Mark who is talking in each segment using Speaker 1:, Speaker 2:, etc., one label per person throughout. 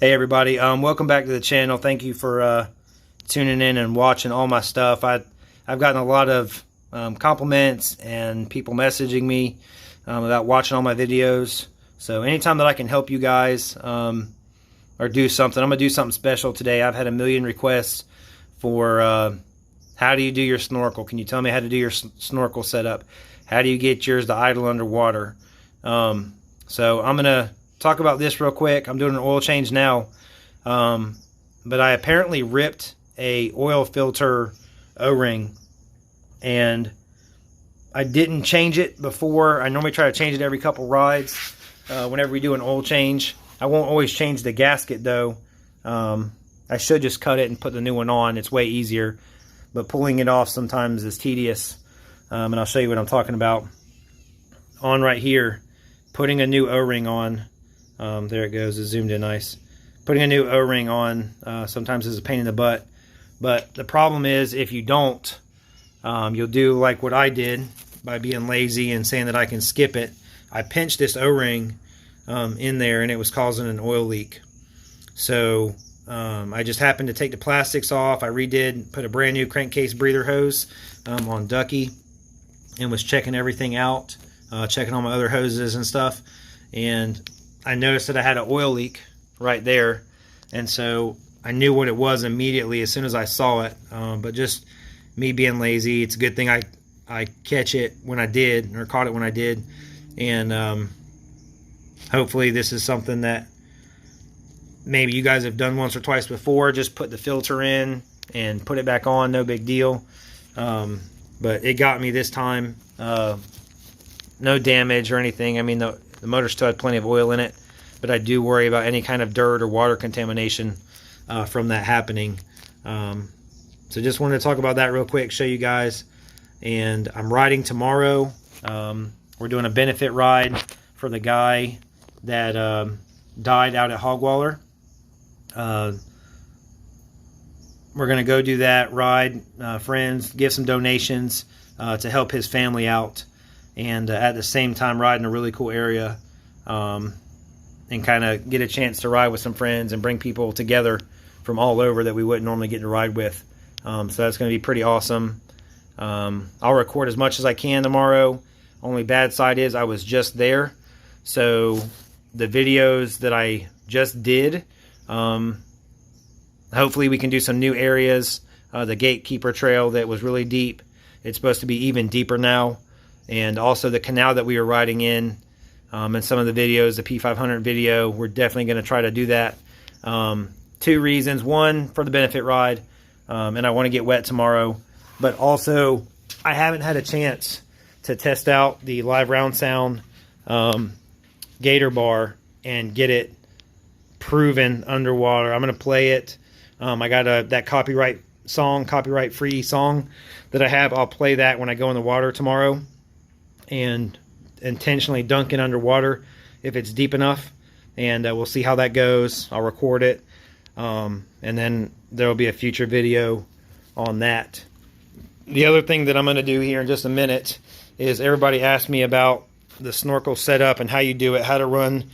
Speaker 1: Hey everybody, welcome back to the channel. Thank you for tuning in and watching all my stuff. I've gotten a lot of compliments and people messaging me about watching all my videos. So anytime that I can help you guys or do something, I'm going to do something special today. I've had a million requests for how do you do your snorkel? Can you tell me how to do your snorkel setup? How do you get yours to idle underwater? So I'm going to talk about this real quick. I'm doing an oil change now, but I apparently ripped a oil filter O-ring, and I didn't change it before. I normally try to change it every couple rides whenever we do an oil change. I won't always change the gasket though. I should just cut it and put the new one on. It's way easier, but pulling it off sometimes is tedious, and I'll show you what I'm talking about. On right here, putting a new O-ring on. There it goes, it's zoomed in nice. Putting a new O-ring on sometimes is a pain in the butt, but the problem is if you don't, you'll do like what I did by being lazy and saying that I can skip it. I pinched this O-ring in there and it was causing an oil leak. So I just happened to take the plastics off. I redid, put a brand new crankcase breather hose on Ducky, and was checking everything out, checking all my other hoses and stuff, and I noticed that I had an oil leak right there, and so I knew what it was immediately as soon as I saw it. But just me being lazy, it's a good thing I catch it when I did, or caught it when I did, and hopefully this is something that maybe you guys have done once or twice before. Just put the filter in and put it back on, no big deal. But it got me this time. No damage or anything. I mean, the motor still had plenty of oil in it, but I do worry about any kind of dirt or water contamination from that happening. So just wanted to talk about that real quick, show you guys. And I'm riding tomorrow. We're doing a benefit ride for the guy that died out at Hogwaller. We're going to go do that ride, friends, give some donations to help his family out, and at the same time ride in a really cool area, and kind of get a chance to ride with some friends and bring people together from all over that we wouldn't normally get to ride with. So that's going to be pretty awesome. I'll record as much as I can tomorrow. Only bad side is I was just there, so the videos that I just did, hopefully we can do some new areas. The Gatekeeper Trail that was really deep, it's supposed to be even deeper now. And also the canal that we were riding in, and some of the videos, the P500 video, we're definitely going to try to do that. Two reasons. One, for the benefit ride, and I want to get wet tomorrow. But also, I haven't had a chance to test out the live round sound Gator Bar and get it proven underwater. I'm going to play it. I got that copyright free song that I have. I'll play that when I go in the water tomorrow, and intentionally dunk it underwater if it's deep enough, and we'll see how that goes. I'll record it, and then there will be a future video on that. The other thing that I'm going to do here in just a minute is, everybody asked me about the snorkel setup and how you do it, how to run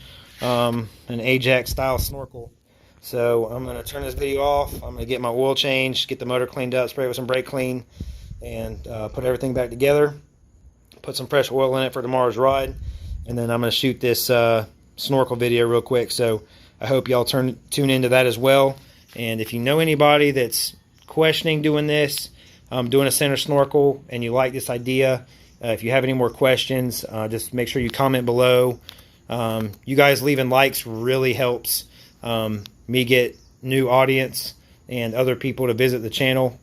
Speaker 1: an Ajax style snorkel. So I'm going to turn this video off. I'm going to get my oil changed, get the motor cleaned up, spray it with some brake clean, and put everything back together. Put some fresh oil in it for tomorrow's ride, and then I'm going to shoot this snorkel video real quick. So I hope y'all tune into that as well. And if you know anybody that's questioning doing this, doing a center snorkel, and you like this idea, if you have any more questions, just make sure you comment below. You guys leaving likes really helps me get new audience and other people to visit the channel,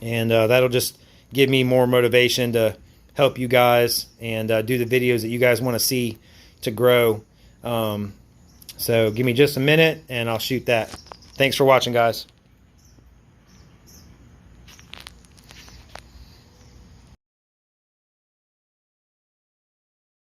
Speaker 1: and that'll just give me more motivation to help you guys and do the videos that you guys want to see to grow. So give me just a minute and I'll shoot that. Thanks for watching, guys.